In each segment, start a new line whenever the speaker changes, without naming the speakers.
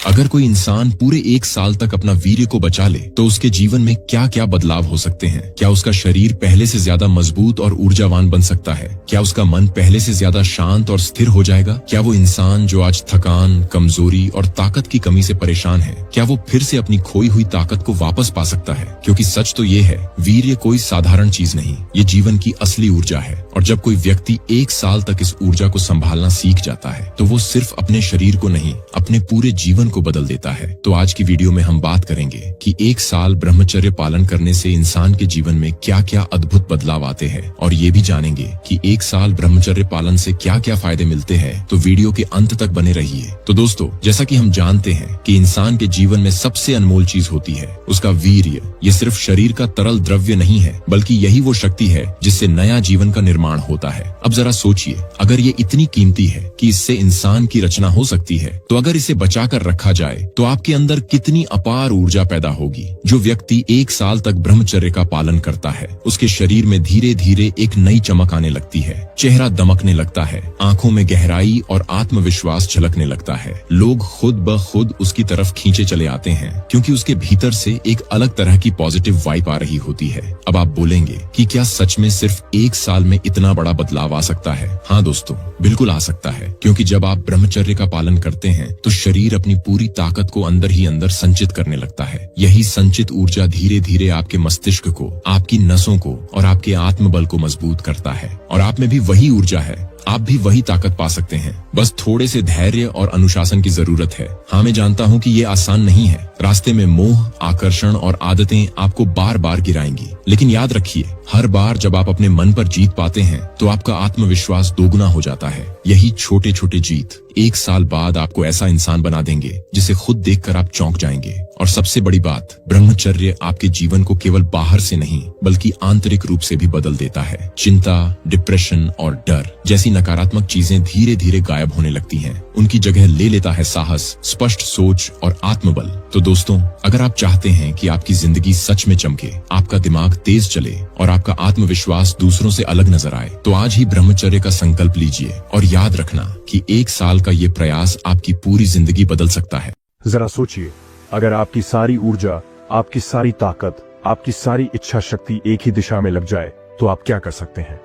अगर कोई इंसान पूरे 1 साल तक अपना वीर्य को बचा ले तो उसके जीवन में क्या क्या बदलाव हो सकते हैं? क्या उसका शरीर पहले से ज्यादा मजबूत और ऊर्जावान बन सकता है? क्या उसका मन पहले से ज्यादा शांत और स्थिर हो जाएगा? क्या वो इंसान जो आज थकान, कमजोरी और ताकत की कमी से परेशान है, क्या वो फिर से अपनी खोई हुई ताकत को वापस पा सकता है? क्योंकि सच तो ये है, वीर्य कोई साधारण चीज नहीं, ये जीवन की असली ऊर्जा है। और जब कोई व्यक्ति 1 साल तक इस ऊर्जा को संभालना सीख जाता है तो वो सिर्फ अपने शरीर को नहीं, अपने पूरे जीवन को बदल देता है। तो आज की वीडियो में हम बात करेंगे कि 1 साल ब्रह्मचर्य पालन करने से इंसान के जीवन में क्या क्या अद्भुत बदलाव आते हैं, और ये भी जानेंगे कि 1 साल ब्रह्मचर्य पालन से क्या क्या फायदे मिलते हैं। तो वीडियो के अंत तक बने रहिए। तो दोस्तों, जैसा कि हम जानते हैं कि इंसान के जीवन में सबसे अनमोल चीज होती है उसका वीर्य। ये सिर्फ शरीर का तरल द्रव्य नहीं है, बल्कि यही वो शक्ति है जिससे नया जीवन का निर्माण होता है। अब जरा सोचिए, अगर ये इतनी कीमती है कि इससे इंसान की रचना हो सकती है, तो अगर इसे बचा कर रखा जाए तो आपके अंदर कितनी अपार ऊर्जा पैदा होगी। जो व्यक्ति 1 साल तक ब्रह्मचर्य का पालन करता है, उसके शरीर में धीरे धीरे एक नई चमक आने लगती है, चेहरा दमकने लगता है, आंखों में गहराई और आत्मविश्वास झलकने लगता है। लोग खुद ब खुद उसकी तरफ खींचे चले आते हैं, क्योंकि उसके भीतर से एक अलग तरह की पॉजिटिव वाइब आ रही होती है। अब आप बोलेंगे कि क्या सच में सिर्फ 1 साल में इतना बड़ा बदलाव आ सकता है? हाँ दोस्तों, बिल्कुल आ सकता है, क्योंकि जब आप ब्रह्मचर्य का पालन करते हैं तो शरीर अपनी पूरी ताकत को अंदर ही अंदर संचित करने लगता है। यही संचित ऊर्जा धीरे धीरे आपके मस्तिष्क को, आपकी नसों को और आपके आत्मबल को मजबूत करता है। और आप में भी वही ऊर्जा है, आप भी वही ताकत पा सकते हैं। बस थोड़े से धैर्य और अनुशासन की जरूरत है। हाँ, मैं जानता हूँ कि ये आसान नहीं है। रास्ते में मोह, आकर्षण और आदतें आपको बार बार गिराएंगी, लेकिन याद रखिए, हर बार जब आप अपने मन पर जीत पाते हैं तो आपका आत्मविश्वास दोगुना हो जाता है। यही छोटे छोटे जीत 1 साल बाद आपको ऐसा इंसान बना देंगे जिसे खुद देखकर आप चौंक जाएंगे। और सबसे बड़ी बात, ब्रह्मचर्य आपके जीवन को केवल बाहर से नहीं बल्कि आंतरिक रूप से भी बदल देता है। चिंता, डिप्रेशन और डर जैसी नकारात्मक चीजें धीरे धीरे गायब होने लगती हैं। उनकी जगह ले लेता है साहस, स्पष्ट सोच और आत्मबल। तो दोस्तों, अगर आप चाहते हैं कि आपकी जिंदगी सच में चमके, आपका दिमाग तेज चले और आपका आत्मविश्वास दूसरों से अलग नजर आए, तो आज ही ब्रह्मचर्य का संकल्प लीजिए। और याद रखना कि 1 साल का ये प्रयास आपकी पूरी जिंदगी बदल सकता है।
जरा सोचिए, अगर आपकी सारी ऊर्जा, आपकी सारी ताकत, आपकी सारी इच्छा शक्ति एक ही दिशा में लग जाए तो आप क्या कर सकते हैं?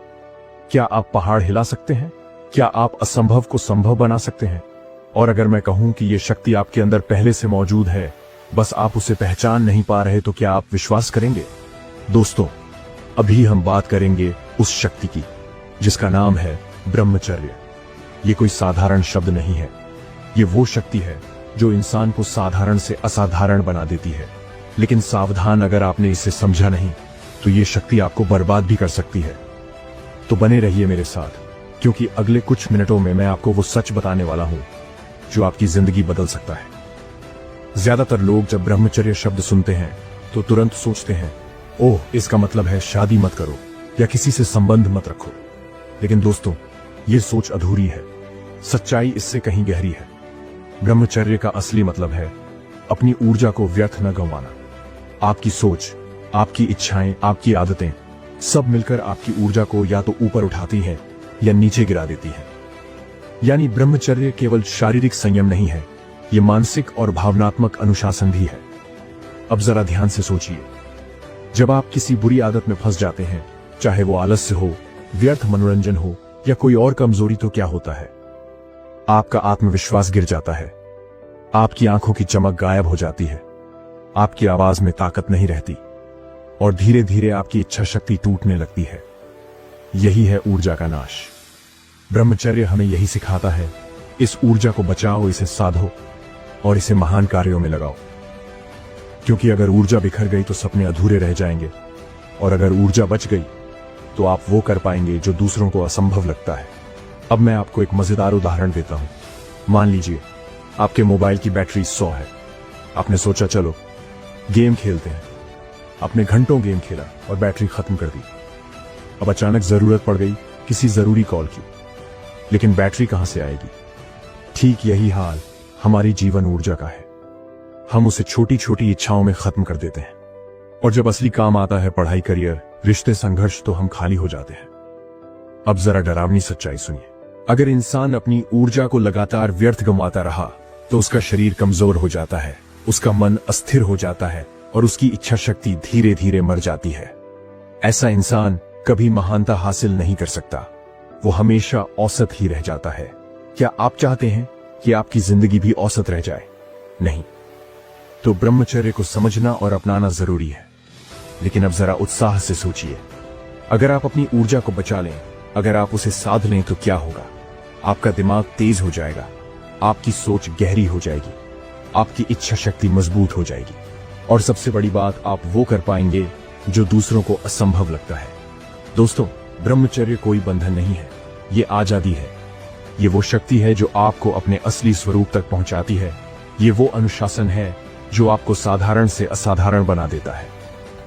क्या आप पहाड़ हिला सकते हैं? क्या आप असंभव को संभव बना सकते हैं? और अगर मैं कहूं कि ये शक्ति आपके अंदर पहले से मौजूद है, बस आप उसे पहचान नहीं पा रहे, तो क्या आप विश्वास करेंगे? दोस्तों, अभी हम बात करेंगे उस शक्ति की जिसका नाम है ब्रह्मचर्य। ये कोई साधारण शब्द नहीं है, ये वो शक्ति है जो इंसान को साधारण से असाधारण बना देती है। लेकिन सावधान, अगर आपने इसे समझा नहीं तो ये शक्ति आपको बर्बाद भी कर सकती है। तो बने रहिए मेरे साथ, क्योंकि अगले कुछ मिनटों में मैं आपको वो सच बताने वाला हूं जो आपकी जिंदगी बदल सकता है। ज्यादातर लोग जब ब्रह्मचर्य शब्द सुनते हैं तो तुरंत सोचते हैं, ओह, इसका मतलब है शादी मत करो या किसी से संबंध मत रखो। लेकिन दोस्तों, ये सोच अधूरी है। सच्चाई इससे कहीं गहरी है। ब्रह्मचर्य का असली मतलब है अपनी ऊर्जा को व्यर्थ न गंवाना। आपकी सोच, आपकी इच्छाएं, आपकी आदतें सब मिलकर आपकी ऊर्जा को या तो ऊपर उठाती हैं या नीचे गिरा देती हैं। यानी ब्रह्मचर्य केवल शारीरिक संयम नहीं है, ये मानसिक और भावनात्मक अनुशासन भी है। अब जरा ध्यान से सोचिए, जब आप किसी बुरी आदत में फंस जाते हैं, चाहे वो आलस्य हो, व्यर्थ मनोरंजन हो या कोई और कमजोरी, तो क्या होता है? आपका आत्मविश्वास गिर जाता है, आपकी आंखों की चमक गायब हो जाती है, आपकी आवाज में ताकत नहीं रहती और धीरे धीरे आपकी इच्छा शक्ति टूटने लगती है। यही है ऊर्जा का नाश। ब्रह्मचर्य हमें यही सिखाता है, इस ऊर्जा को बचाओ, इसे साधो और इसे महान कार्यों में लगाओ। क्योंकि अगर ऊर्जा बिखर गई तो सपने अधूरे रह जाएंगे, और अगर ऊर्जा बच गई तो आप वो कर पाएंगे जो दूसरों को असंभव लगता है। अब मैं आपको एक मजेदार उदाहरण देता हूं। मान लीजिए आपके मोबाइल की बैटरी 100 है। आपने सोचा चलो गेम खेलते हैं। आपने घंटों गेम खेला और बैटरी खत्म कर दी। अब अचानक जरूरत पड़ गई किसी जरूरी कॉल की, लेकिन बैटरी कहां से आएगी? ठीक यही हाल हमारी जीवन ऊर्जा का है। हम उसे छोटी छोटी इच्छाओं में खत्म कर देते हैं, और जब असली काम आता है, पढ़ाई, करियर, रिश्ते, संघर्ष, तो हम खाली हो जाते हैं। अब जरा डरावनी सच्चाई सुनिए, अगर इंसान अपनी ऊर्जा को लगातार व्यर्थ गंवाता रहा तो उसका शरीर कमजोर हो जाता है, उसका मन अस्थिर हो जाता है और उसकी इच्छा शक्ति धीरे धीरे मर जाती है। ऐसा इंसान कभी महानता हासिल नहीं कर सकता, वो हमेशा औसत ही रह जाता है। क्या आप चाहते हैं कि आपकी जिंदगी भी औसत रह जाए? नहीं। तो ब्रह्मचर्य को समझना और अपनाना जरूरी है। लेकिन अब जरा उत्साह से सोचिए, अगर आप अपनी ऊर्जा को बचा लें, अगर आप उसे साध लें तो क्या होगा? आपका दिमाग तेज हो जाएगा, आपकी सोच गहरी हो जाएगी, आपकी इच्छा शक्ति मजबूत हो जाएगी और सबसे बड़ी बात, आप वो कर पाएंगे जो दूसरों को असंभव लगता है। दोस्तों, ब्रह्मचर्य कोई बंधन नहीं है, ये आजादी है। ये वो शक्ति है जो आपको अपने असली स्वरूप तक पहुंचाती है। ये वो अनुशासन है जो आपको साधारण से असाधारण बना देता है।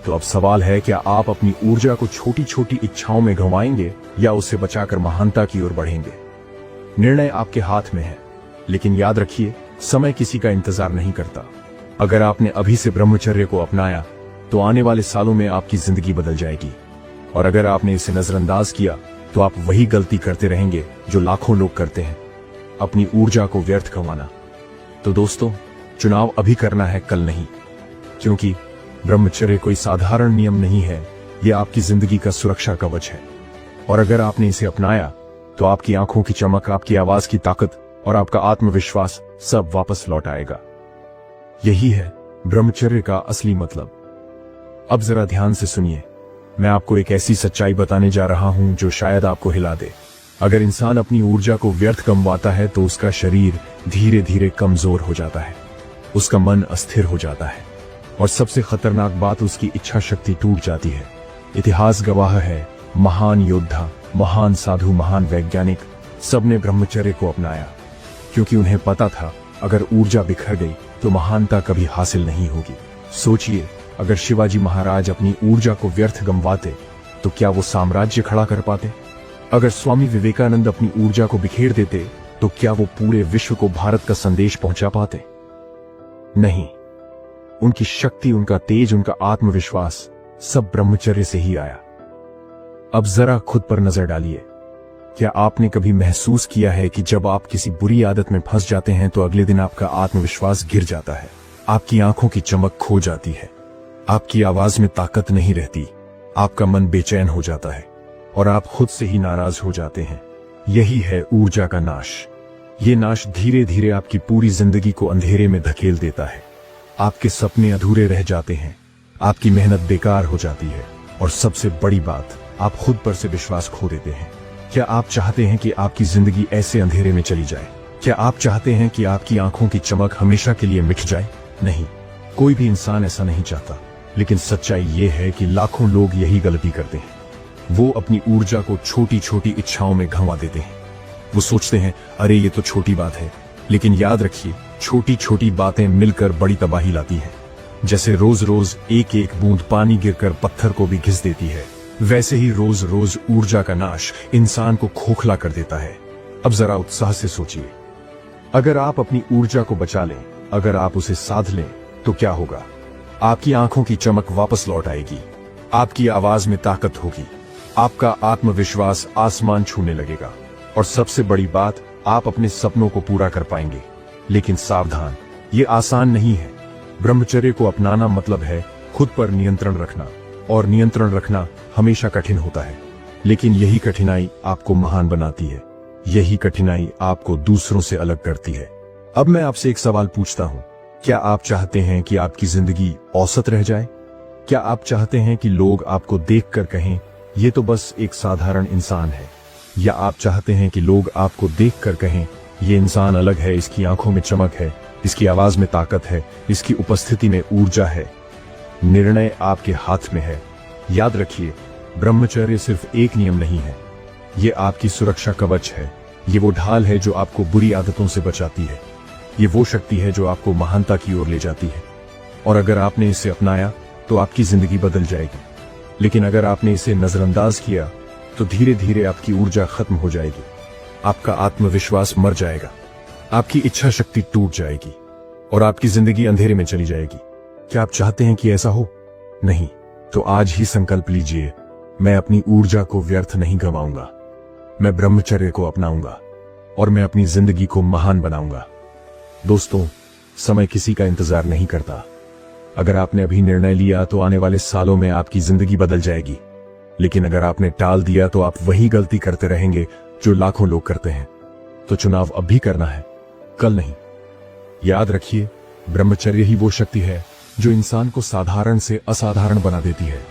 तो अब सवाल है, क्या आप अपनी ऊर्जा को छोटी छोटी इच्छाओं में गंवाएंगे या उसे बचाकर महानता की ओर बढ़ेंगे? निर्णय आपके हाथ में है, लेकिन याद रखिए, समय किसी का इंतजार नहीं करता। अगर आपने अभी से ब्रह्मचर्य को अपनाया तो आने वाले सालों में आपकी जिंदगी बदल जाएगी, और अगर आपने इसे नजरअंदाज किया तो आप वही गलती करते रहेंगे जो लाखों लोग करते हैं, अपनी ऊर्जा को व्यर्थ गंवाना। तो दोस्तों, चुनाव अभी करना है, कल नहीं, क्योंकि ब्रह्मचर्य कोई साधारण नियम नहीं है, यह आपकी जिंदगी का सुरक्षा कवच है। और अगर आपने इसे अपनाया तो आपकी आंखों की चमक, आपकी आवाज की ताकत और आपका आत्मविश्वास सब वापस लौट आएगा। यही है ब्रह्मचर्य का असली मतलब। अब जरा ध्यान से सुनिए, मैं आपको एक ऐसी सच्चाई बताने जा रहा हूं जो शायद आपको हिला दे। अगर इंसान अपनी ऊर्जा को व्यर्थ गंवाता है तो उसका शरीर धीरे धीरे कमजोर हो जाता है, उसका मन अस्थिर हो जाता है और सबसे खतरनाक बात, उसकी इच्छा शक्ति टूट जाती है। इतिहास गवाह है, महान योद्धा, महान साधु, महान वैज्ञानिक, सबने ब्रह्मचर्य को अपनाया, क्योंकि उन्हें पता था अगर ऊर्जा बिखर गई तो महानता कभी हासिल नहीं होगी। सोचिए, अगर शिवाजी महाराज अपनी ऊर्जा को व्यर्थ गंवाते तो क्या वो साम्राज्य खड़ा कर पाते? अगर स्वामी विवेकानंद अपनी ऊर्जा को बिखेर देते तो क्या वो पूरे विश्व को भारत का संदेश पहुंचा पाते? नहीं। उनकी शक्ति, उनका तेज, उनका आत्मविश्वास सब ब्रह्मचर्य से ही आया। अब जरा खुद पर नजर डालिए। क्या आपने कभी महसूस किया है कि जब आप किसी बुरी आदत में फंस जाते हैं तो अगले दिन आपका आत्मविश्वास गिर जाता है, आपकी आंखों की चमक खो जाती है, आपकी आवाज में ताकत नहीं रहती, आपका मन बेचैन हो जाता है और आप खुद से ही नाराज हो जाते हैं? यही है ऊर्जा का नाश। ये नाश धीरे धीरे आपकी पूरी जिंदगी को अंधेरे में धकेल देता है। आपके सपने अधूरे रह जाते हैं, आपकी मेहनत बेकार हो जाती है और सबसे बड़ी बात, आप खुद पर से विश्वास खो देते हैं। क्या आप चाहते हैं कि आपकी जिंदगी ऐसे अंधेरे में चली जाए? क्या आप चाहते हैं कि आपकी आंखों की चमक हमेशा के लिए मिट जाए? नहीं, कोई भी इंसान ऐसा नहीं चाहता। लेकिन सच्चाई ये है कि लाखों लोग यही गलती करते हैं। वो अपनी ऊर्जा को छोटी छोटी इच्छाओं में गंवा देते हैं। वो सोचते हैं, अरे ये तो छोटी बात है, लेकिन याद रखिए, छोटी छोटी बातें मिलकर बड़ी तबाही लाती हैं। जैसे रोज रोज एक एक बूंद पानी गिरकर पत्थर को भी घिस देती है, वैसे ही रोज रोज ऊर्जा का नाश इंसान को खोखला कर देता है। अब जरा उत्साह से सोचिए, अगर आप अपनी ऊर्जा को बचा लें, अगर आप उसे साध लें तो क्या होगा? आपकी आंखों की चमक वापस लौट आएगी, आपकी आवाज में ताकत होगी, आपका आत्मविश्वास आसमान छूने लगेगा और सबसे बड़ी बात, आप अपने सपनों को पूरा कर पाएंगे। लेकिन सावधान, ये आसान नहीं है। ब्रह्मचर्य को अपनाना मतलब है खुद पर नियंत्रण रखना, और नियंत्रण रखना हमेशा कठिन होता है। लेकिन यही कठिनाई आपको महान बनाती है, यही कठिनाई आपको दूसरों से अलग करती है। अब मैं आपसे एक सवाल पूछता हूं, क्या आप चाहते हैं कि आपकी जिंदगी औसत रह जाए? क्या आप चाहते हैं कि लोग आपको देखकर कहें, ये तो बस एक साधारण इंसान है? या आप चाहते हैं कि लोग आपको देखकर कहें, ये इंसान अलग है, इसकी आंखों में चमक है, इसकी आवाज में ताकत है, इसकी उपस्थिति में ऊर्जा है? निर्णय आपके हाथ में है। याद रखिए, ब्रह्मचर्य सिर्फ एक नियम नहीं है, ये आपकी सुरक्षा कवच है। ये वो ढाल है जो आपको बुरी आदतों से बचाती है, ये वो शक्ति है जो आपको महानता की ओर ले जाती है। और अगर आपने इसे अपनाया तो आपकी जिंदगी बदल जाएगी। लेकिन अगर आपने इसे नजरअंदाज किया तो धीरे धीरे आपकी ऊर्जा खत्म हो जाएगी, आपका आत्मविश्वास मर जाएगा, आपकी इच्छा शक्ति टूट जाएगी और आपकी जिंदगी अंधेरे में चली जाएगी। क्या आप चाहते हैं कि ऐसा हो? नहीं। तो आज ही संकल्प लीजिए, मैं अपनी ऊर्जा को व्यर्थ नहीं गंवाऊंगा, मैं ब्रह्मचर्य को अपनाऊंगा और मैं अपनी जिंदगी को महान बनाऊंगा। दोस्तों, समय किसी का इंतजार नहीं करता। अगर आपने अभी निर्णय लिया तो आने वाले सालों में आपकी जिंदगी बदल जाएगी, लेकिन अगर आपने टाल दिया तो आप वही गलती करते रहेंगे जो लाखों लोग करते हैं। तो चुनाव अब भी करना है, कल नहीं। याद रखिए, ब्रह्मचर्य ही वो शक्ति है जो इंसान को साधारण से असाधारण बना देती है।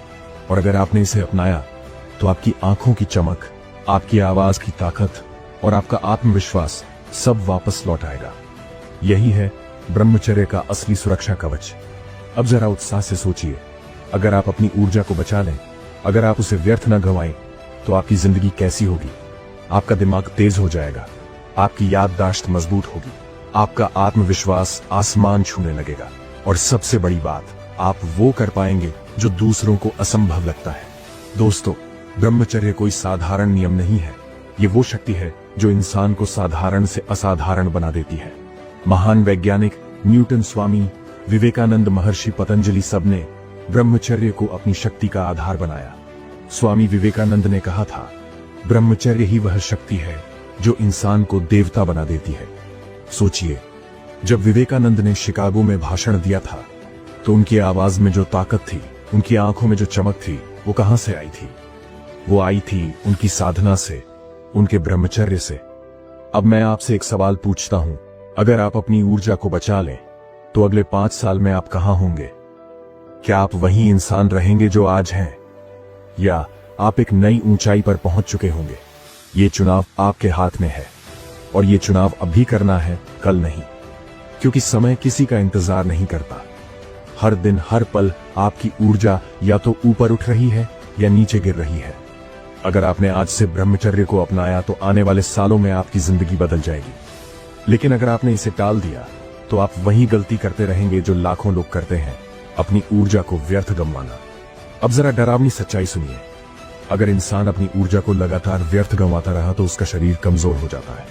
और अगर आपने इसे अपनाया तो आपकी आंखों की चमक, आपकी आवाज की ताकत और आपका आत्मविश्वास सब वापस लौट आएगा। यही है ब्रह्मचर्य का असली सुरक्षा कवच। अब जरा उत्साह से सोचिए, अगर आप अपनी ऊर्जा को बचा लें, अगर आप उसे व्यर्थ न गंवाएं, तो आपकी जिंदगी कैसी होगी। आपका दिमाग तेज हो जाएगा, आपकी याददाश्त मजबूत होगी, आपका आत्मविश्वास आसमान छूने लगेगा, और सबसे बड़ी बात, आप वो कर पाएंगे जो दूसरों को असंभव लगता है। दोस्तों, ब्रह्मचर्य कोई साधारण नियम नहीं है, ये वो शक्ति है जो इंसान को साधारण से असाधारण बना देती है। महान वैज्ञानिक न्यूटन, स्वामी विवेकानंद, महर्षि पतंजलि सबने ब्रह्मचर्य को अपनी शक्ति का आधार बनाया। स्वामी विवेकानंद ने कहा था, ब्रह्मचर्य ही वह शक्ति है जो इंसान को देवता बना देती है। सोचिए, जब विवेकानंद ने शिकागो में भाषण दिया था तो उनकी आवाज में जो ताकत थी, उनकी आंखों में जो चमक थी, वो कहां से आई थी? वो आई थी उनकी साधना से, उनके ब्रह्मचर्य से। अब मैं आपसे एक सवाल पूछता हूं, अगर आप अपनी ऊर्जा को बचा लें तो अगले 5 साल में आप कहां होंगे? क्या आप वही इंसान रहेंगे जो आज हैं, या आप एक नई ऊंचाई पर पहुंच चुके होंगे? ये चुनाव आपके हाथ में है, और ये चुनाव अभी करना है, कल नहीं। क्योंकि समय किसी का इंतजार नहीं करता। हर दिन, हर पल आपकी ऊर्जा या तो ऊपर उठ रही है या नीचे गिर रही है। अगर आपने आज से ब्रह्मचर्य को अपनाया तो आने वाले सालों में आपकी जिंदगी बदल जाएगी। लेकिन अगर आपने इसे टाल दिया तो आप वही गलती करते रहेंगे जो लाखों लोग करते हैं, अपनी ऊर्जा को व्यर्थ गंवाना। अब जरा डरावनी सच्चाई सुनिए, अगर इंसान अपनी ऊर्जा को लगातार व्यर्थ गंवाता रहा तो उसका शरीर कमजोर हो जाता है,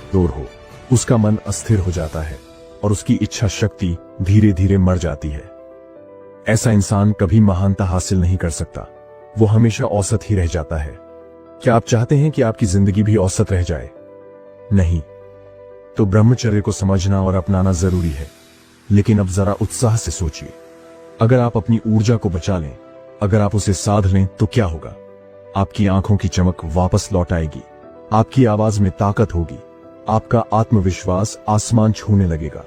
उसका मन अस्थिर हो जाता है और उसकी इच्छा शक्ति धीरे धीरे मर जाती है। ऐसा इंसान कभी महानता हासिल नहीं कर सकता, वो हमेशा औसत ही रह जाता है। क्या आप चाहते हैं कि आपकी जिंदगी भी औसत रह जाए? नहीं। तो ब्रह्मचर्य को समझना और अपनाना जरूरी है। लेकिन अब जरा उत्साह से सोचिए, अगर आप अपनी ऊर्जा को बचा लें, अगर आप उसे साध लें तो क्या होगा? आपकी आंखों की चमक वापस लौट आएगी, आपकी आवाज में ताकत होगी, आपका आत्मविश्वास आसमान छूने लगेगा,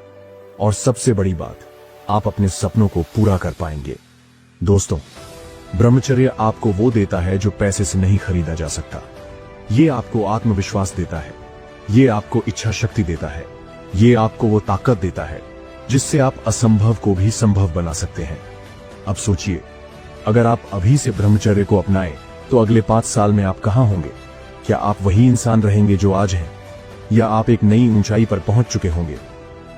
और सबसे बड़ी बात, आप अपने सपनों को पूरा कर पाएंगे। दोस्तों, ब्रह्मचर्य आपको वो देता है जो पैसे से नहीं खरीदा जा सकता। ये आपको आत्मविश्वास देता है, ये आपको इच्छा शक्ति देता है, ये आपको वो ताकत देता है जिससे आप असंभव को भी संभव बना सकते हैं। अब सोचिए, अगर आप अभी से ब्रह्मचर्य को अपनाएं तो अगले 5 साल में आप कहां होंगे? क्या आप वही इंसान रहेंगे जो आज हैं, या आप एक नई ऊंचाई पर पहुंच चुके होंगे?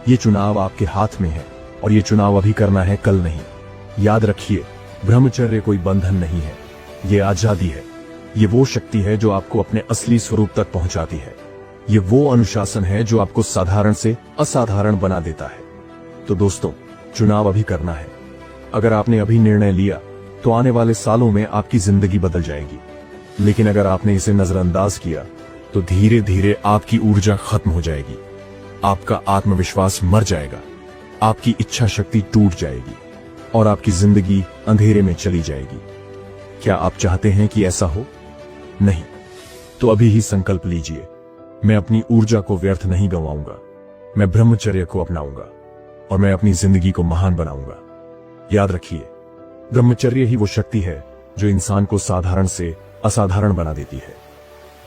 ये चुनाव आपके हाथ में है, और ये चुनाव अभी करना है, कल नहीं। याद रखिए, ब्रह्मचर्य कोई बंधन नहीं है, ये आजादी है। ये वो शक्ति है जो आपको अपने असली स्वरूप तक पहुंचाती है। ये वो अनुशासन है जो आपको साधारण से असाधारण बना देता है। तो दोस्तों, चुनाव अभी करना है। अगर आपने अभी निर्णय लिया तो आने वाले सालों में आपकी जिंदगी बदल जाएगी। लेकिन अगर आपने इसे नजरअंदाज किया तो धीरे धीरे आपकी ऊर्जा खत्म हो जाएगी, आपका आत्मविश्वास मर जाएगा, आपकी इच्छा शक्ति टूट जाएगी, और आपकी जिंदगी अंधेरे में चली जाएगी। क्या आप चाहते हैं कि ऐसा हो? नहीं। तो अभी ही संकल्प लीजिए, मैं अपनी ऊर्जा को व्यर्थ नहीं गंवाऊंगा, मैं ब्रह्मचर्य को अपनाऊंगा, और मैं अपनी जिंदगी को महान बनाऊंगा। याद रखिए, ब्रह्मचर्य ही वो शक्ति है जो इंसान को साधारण से असाधारण बना देती है।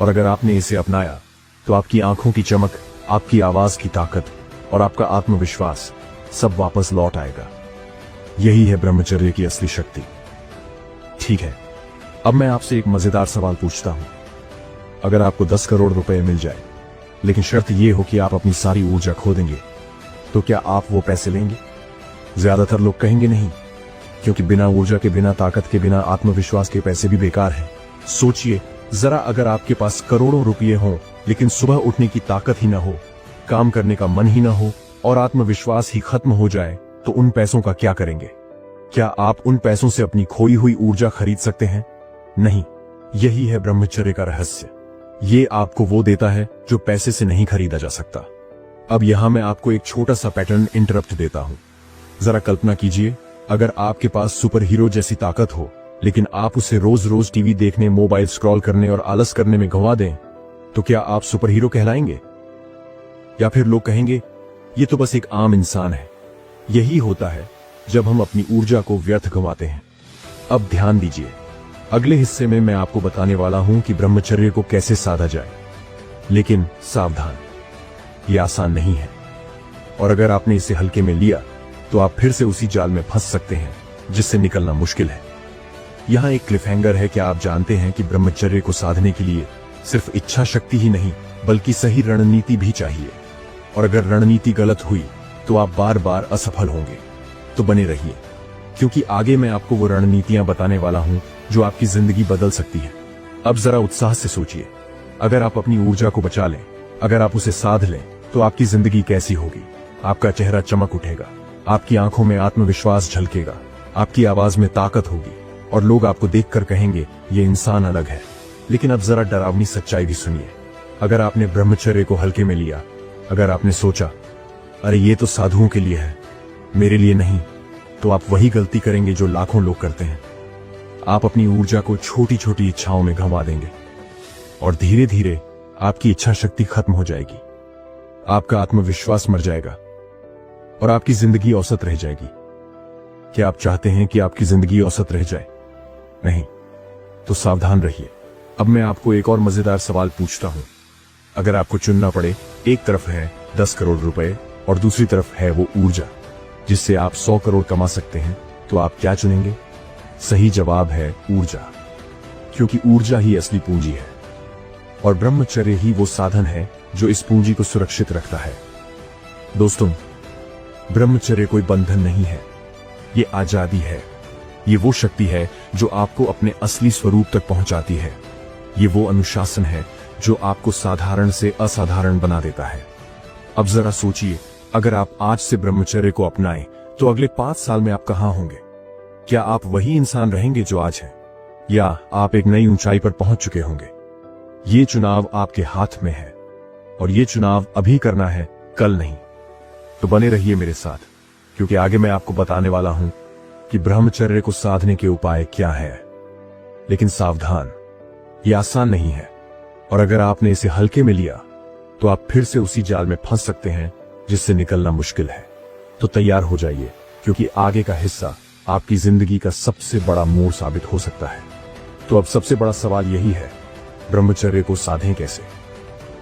और अगर आपने इसे अपनाया तो आपकी आंखों की चमक, आपकी आवाज की ताकत और आपका आत्मविश्वास सब वापस लौट आएगा। यही है ब्रह्मचर्य की असली शक्ति। ठीक है, अब मैं आपसे एक मजेदार सवाल पूछता हूं। अगर आपको 10 करोड़ रुपए मिल जाए, लेकिन शर्त यह हो कि आप अपनी सारी ऊर्जा खो देंगे, तो क्या आप वो पैसे लेंगे? ज्यादातर लोग कहेंगे नहीं, क्योंकि बिना ऊर्जा के, बिना ताकत के, बिना आत्मविश्वास के पैसे भी बेकार हैं। सोचिए जरा, अगर आपके पास करोड़ों रुपये हों लेकिन सुबह उठने की ताकत ही ना हो, काम करने का मन ही ना हो और आत्मविश्वास ही खत्म हो जाए, तो उन पैसों का क्या करेंगे? क्या आप उन पैसों से अपनी खोई हुई ऊर्जा खरीद सकते हैं? नहीं। यही है ब्रह्मचर्य का रहस्य। ये आपको वो देता है जो पैसे से नहीं खरीदा जा सकता। अब यहां मैं आपको एक छोटा सा पैटर्न इंटरप्ट देता हूं। जरा कल्पना कीजिए, अगर आपके पास सुपर हीरो जैसी ताकत हो, लेकिन आप उसे रोज रोज टीवी देखने, मोबाइल स्क्रॉल करने और आलस करने में गंवा दें, तो क्या आप सुपर हीरो कहलाएंगे? या फिर लोग कहेंगे ये तो बस एक आम इंसान है। यही होता है जब हम अपनी ऊर्जा को व्यर्थ गंवाते हैं। अब ध्यान दीजिए, अगले हिस्से में मैं आपको बताने वाला हूं कि ब्रह्मचर्य को कैसे साधा जाए। लेकिन सावधान, ये आसान नहीं है, और अगर आपने इसे हल्के में लिया तो आप फिर से उसी जाल में फंस सकते हैं जिससे निकलना मुश्किल है। यहां एक क्लिफहैंगर है। क्या आप जानते हैं कि ब्रह्मचर्य को साधने के लिए सिर्फ इच्छा शक्ति ही नहीं, बल्कि सही रणनीति भी चाहिए। और अगर रणनीति गलत हुई तो आप बार बार असफल होंगे। तो बने रहिए, क्योंकि आगे मैं आपको वो रणनीतियां बताने वाला हूं जो आपकी जिंदगी बदल सकती है। अब जरा उत्साह से सोचिए, अगर आप अपनी ऊर्जा को बचा लें, अगर आप उसे साध लें, तो आपकी जिंदगी कैसी होगी? आपका चेहरा चमक उठेगा, आपकी आंखों में आत्मविश्वास झलकेगा, आपकी आवाज में ताकत होगी, और लोग आपको देखकर कहेंगे ये इंसान अलग है। लेकिन अब जरा डरावनी सच्चाई भी सुनिए। अगर आपने ब्रह्मचर्य को हल्के में लिया, अगर आपने सोचा अरे ये तो साधुओं के लिए है, मेरे लिए नहीं, तो आप वही गलती करेंगे जो लाखों लोग करते हैं। आप अपनी ऊर्जा को छोटी छोटी इच्छाओं में गंवा देंगे, और धीरे धीरे आपकी इच्छा शक्ति खत्म हो जाएगी, आपका आत्मविश्वास मर जाएगा, और आपकी जिंदगी औसत रह जाएगी। क्या आप चाहते हैं कि आपकी जिंदगी औसत रह जाए? नहीं, तो सावधान रहिए। अब मैं आपको एक और मजेदार सवाल पूछता हूं। अगर आपको चुनना पड़े, एक तरफ है 10 करोड़ रुपए और दूसरी तरफ है वो ऊर्जा जिससे आप 100 करोड़ कमा सकते हैं, तो आप क्या चुनेंगे? सही जवाब है ऊर्जा, क्योंकि ऊर्जा ही असली पूंजी है, और ब्रह्मचर्य ही वो साधन है जो इस पूंजी को सुरक्षित रखता है। दोस्तों, ब्रह्मचर्य कोई बंधन नहीं है, ये आजादी है। ये वो शक्ति है जो आपको अपने असली स्वरूप तक पहुंचाती है। ये वो अनुशासन है जो आपको साधारण से असाधारण बना देता है। अब जरा सोचिए, अगर आप आज से ब्रह्मचर्य को अपनाएं, तो अगले 5 साल में आप कहां होंगे? क्या आप वही इंसान रहेंगे जो आज है, या आप एक नई ऊंचाई पर पहुंच चुके होंगे? ये चुनाव आपके हाथ में है, और ये चुनाव अभी करना है, कल नहीं। तो बने रहिए मेरे साथ, क्योंकि आगे मैं आपको बताने वाला हूं कि ब्रह्मचर्य को साधने के उपाय क्या है। लेकिन सावधान, ये आसान नहीं है, और अगर आपने इसे हल्के में लिया तो आप फिर से उसी जाल में फंस सकते हैं जिससे निकलना मुश्किल है। तो तैयार हो जाइए, क्योंकि आगे का हिस्सा आपकी जिंदगी का सबसे बड़ा मोड़ साबित हो सकता है। तो अब सबसे बड़ा सवाल यही है, ब्रह्मचर्य को साधें कैसे?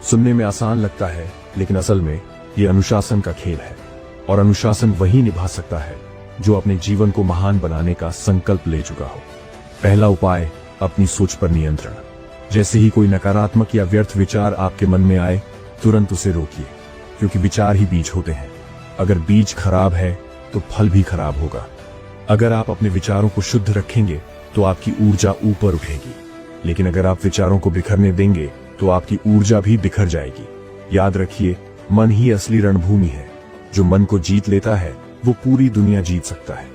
सुनने में आसान लगता है, लेकिन असल में ये अनुशासन का खेल है, और अनुशासन वही निभा सकता है जो अपने जीवन को महान बनाने का संकल्प ले चुका हो। पहला उपाय, अपनी सोच पर नियंत्रण। जैसे ही कोई नकारात्मक या व्यर्थ विचार आपके मन में आए, तुरंत उसे रोकिए, क्योंकि विचार ही बीज होते हैं। अगर बीज खराब है तो फल भी खराब होगा। अगर आप अपने विचारों को शुद्ध रखेंगे तो आपकी ऊर्जा ऊपर उठेगी, लेकिन अगर आप विचारों को बिखरने देंगे तो आपकी ऊर्जा भी बिखर जाएगी। याद रखिए, मन ही असली रणभूमि है। जो मन को जीत लेता है वो पूरी दुनिया जीत सकता है।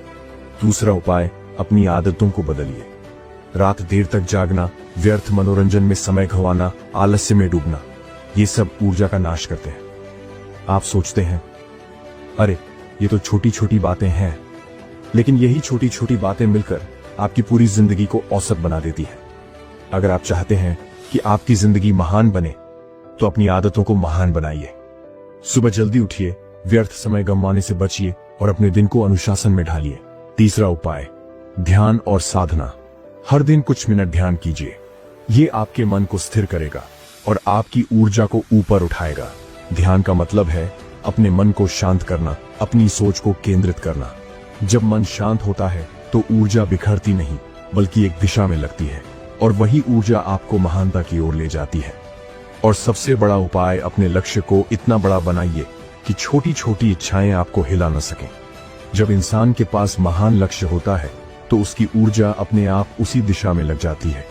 दूसरा उपाय, अपनी आदतों को बदलिए। रात देर तक जागना, व्यर्थ मनोरंजन में समय गंवाना, आलस्य में डूबना, ये सब ऊर्जा का नाश करते हैं। आप सोचते हैं अरे ये तो छोटी छोटी बातें हैं, लेकिन यही छोटी छोटी बातें मिलकर आपकी पूरी जिंदगी को औसत बना देती है। अगर आप चाहते हैं कि आपकी जिंदगी महान बने, तो अपनी आदतों को महान बनाइए। सुबह जल्दी उठिए, व्यर्थ समय गंवाने से बचिए, और अपने दिन को अनुशासन में ढालिए। तीसरा उपाय, ध्यान और साधना। हर दिन कुछ मिनट ध्यान कीजिए। ये आपके मन को स्थिर करेगा और आपकी ऊर्जा को ऊपर उठाएगा। ध्यान का मतलब है अपने मन को शांत करना, अपनी सोच को केंद्रित करना। जब मन शांत होता है तो ऊर्जा बिखरती नहीं, बल्कि एक दिशा में लगती है, और वही ऊर्जा आपको महानता की ओर ले जाती है। और सबसे बड़ा उपाय, अपने लक्ष्य को इतना बड़ा बनाइए कि छोटी छोटी इच्छाएं आपको हिला न सकें। जब इंसान के पास महान लक्ष्य होता है तो उसकी ऊर्जा अपने आप उसी दिशा में लग जाती है।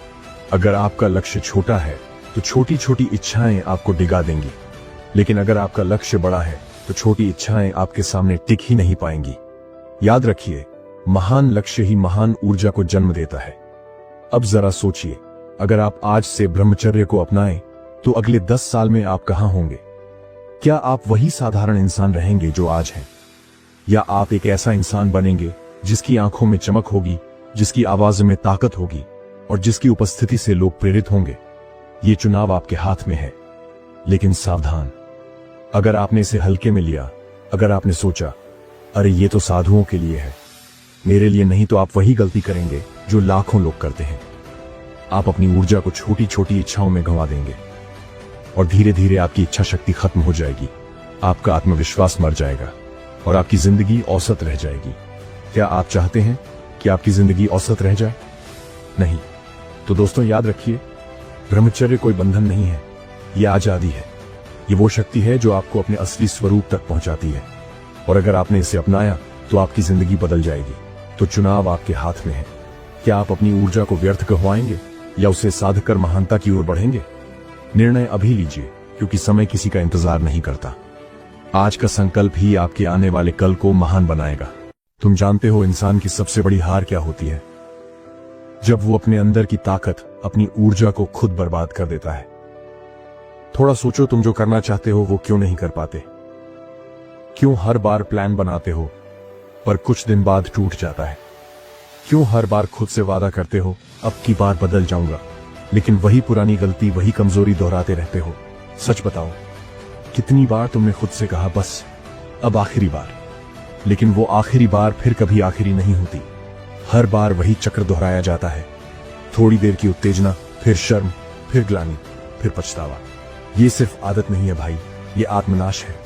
अगर आपका लक्ष्य छोटा है तो छोटी छोटी इच्छाएं आपको डिगा देंगी, लेकिन अगर आपका लक्ष्य बड़ा है तो छोटी इच्छाएं आपके सामने टिक ही नहीं पाएंगी। याद रखिए, महान लक्ष्य ही महान ऊर्जा को जन्म देता है। अब जरा सोचिए, अगर आप आज से ब्रह्मचर्य को अपनाएं तो अगले 10 साल में आप कहां होंगे? क्या आप वही साधारण इंसान रहेंगे जो आज हैं, या आप एक ऐसा इंसान बनेंगे जिसकी आंखों में चमक होगी, जिसकी आवाज में ताकत होगी और जिसकी उपस्थिति से लोग प्रेरित होंगे? ये चुनाव आपके हाथ में है। लेकिन सावधान, अगर आपने इसे हल्के में लिया, अगर आपने सोचा अरे ये तो साधुओं के लिए है, मेरे लिए नहीं, तो आप वही गलती करेंगे जो लाखों लोग करते हैं। आप अपनी ऊर्जा को छोटी छोटी इच्छाओं में गंवा देंगे और धीरे धीरे आपकी इच्छा शक्ति खत्म हो जाएगी, आपका आत्मविश्वास मर जाएगा और आपकी जिंदगी औसत रह जाएगी। क्या आप चाहते हैं कि आपकी जिंदगी औसत रह जाए? नहीं। तो दोस्तों याद रखिए, ब्रह्मचर्य कोई बंधन नहीं है, यह आजादी है। ये वो शक्ति है जो आपको अपने असली स्वरूप तक पहुंचाती है, और अगर आपने इसे अपनाया तो आपकी जिंदगी बदल जाएगी। तो चुनाव आपके हाथ में है। क्या आप अपनी ऊर्जा को व्यर्थ गंवाएंगे या उसे साध कर महानता की ओर बढ़ेंगे? निर्णय अभी लीजिए, क्योंकि समय किसी का इंतजार नहीं करता। आज का संकल्प ही आपके आने वाले कल को महान बनाएगा। तुम जानते हो इंसान की सबसे बड़ी हार क्या होती है? जब वो अपने अंदर की ताकत, अपनी ऊर्जा को खुद बर्बाद कर देता है। थोड़ा सोचो, तुम जो करना चाहते हो वो क्यों नहीं कर पाते? क्यों हर बार प्लान बनाते हो पर कुछ दिन बाद टूट जाता है? क्यों हर बार खुद से वादा करते हो अब की बार बदल जाऊंगा, लेकिन वही पुरानी गलती, वही कमजोरी दोहराते रहते हो? सच बताओ, कितनी बार तुमने खुद से कहा बस अब आखिरी बार, लेकिन वो आखिरी बार फिर कभी आखिरी नहीं होती। हर बार वही चक्र दोहराया जाता है। थोड़ी देर की उत्तेजना, फिर शर्म, फिर ग्लानि, फिर पछतावा। ये सिर्फ आदत नहीं है भाई, ये आत्मनाश है।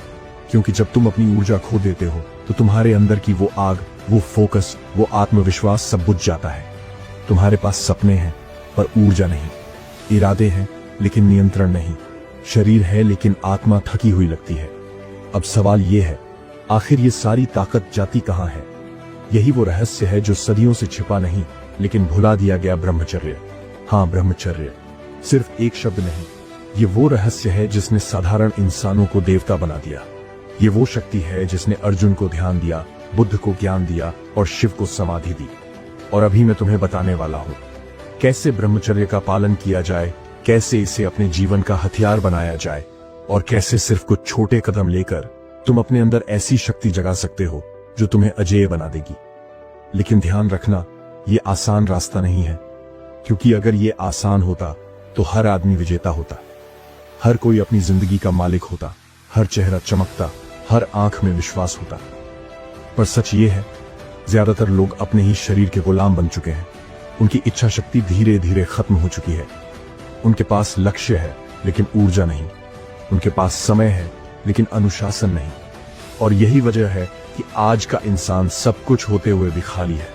क्योंकि जब तुम अपनी ऊर्जा खो देते हो तो तुम्हारे अंदर की वो आग, वो फोकस, वो आत्मविश्वास सब बुझ जाता है। तुम्हारे पास सपने हैं पर ऊर्जा नहीं, इरादे हैं लेकिन नियंत्रण नहीं, शरीर है लेकिन आत्मा थकी हुई लगती है। अब सवाल ये है, आखिर ये सारी ताकत जाती कहां है? यही वो रहस्य है जो सदियों से छिपा नहीं लेकिन भुला दिया गया, ब्रह्मचर्य। हाँ, ब्रह्मचर्य सिर्फ एक शब्द नहीं, ये वो रहस्य है जिसने साधारण इंसानों को देवता बना दिया। ये वो शक्ति है जिसने अर्जुन को ध्यान दिया, बुद्ध को ज्ञान दिया और शिव को समाधि दी। और अभी मैं तुम्हें बताने वाला हूं कैसे ब्रह्मचर्य का पालन किया जाए, कैसे इसे अपने जीवन का हथियार बनाया जाए, और कैसे सिर्फ कुछ छोटे कदम लेकर तुम अपने अंदर ऐसी शक्ति जगा सकते हो जो तुम्हें अजेय बना देगी। लेकिन ध्यान रखना, ये आसान रास्ता नहीं है, क्योंकि अगर ये आसान होता तो हर आदमी विजेता होता, हर कोई अपनी जिंदगी का मालिक होता, हर चेहरा चमकता, हर आंख में विश्वास होता। पर सच ये है, ज्यादातर लोग अपने ही शरीर के गुलाम बन चुके हैं। उनकी इच्छा शक्ति धीरे धीरे खत्म हो चुकी है। उनके पास लक्ष्य है लेकिन ऊर्जा नहीं, उनके पास समय है लेकिन अनुशासन नहीं। और यही वजह है कि आज का इंसान सब कुछ होते हुए भी खाली है।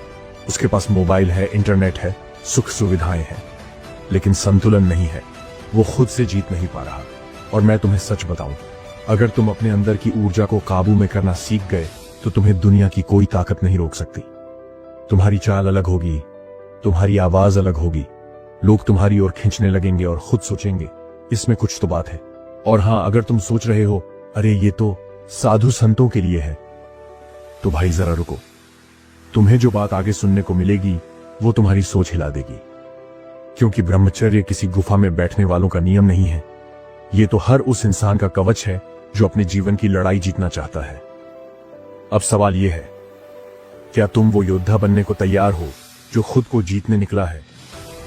उसके पास मोबाइल है, इंटरनेट है, सुख सुविधाएं हैं, लेकिन संतुलन नहीं है। वो खुद से जीत नहीं पा रहा। और मैं तुम्हें सच बताऊं, अगर तुम अपने अंदर की ऊर्जा को काबू में करना सीख गए तो तुम्हें दुनिया की कोई ताकत नहीं रोक सकती। तुम्हारी चाल अलग होगी, तुम्हारी आवाज अलग होगी, लोग तुम्हारी ओर खींचने लगेंगे और खुद सोचेंगे इसमें कुछ तो बात है। और हां, अगर तुम सोच रहे हो अरे ये तो साधु संतों के लिए है, तो भाई जरा रुको। तुम्हें जो बात आगे सुनने को मिलेगी वो तुम्हारी सोच हिला देगी। क्योंकि ब्रह्मचर्य किसी गुफा में बैठने वालों का नियम नहीं है, ये तो हर उस इंसान का कवच है जो अपने जीवन की लड़ाई जीतना चाहता है। अब सवाल यह है, क्या तुम वो योद्धा बनने को तैयार हो जो खुद को जीतने निकला है?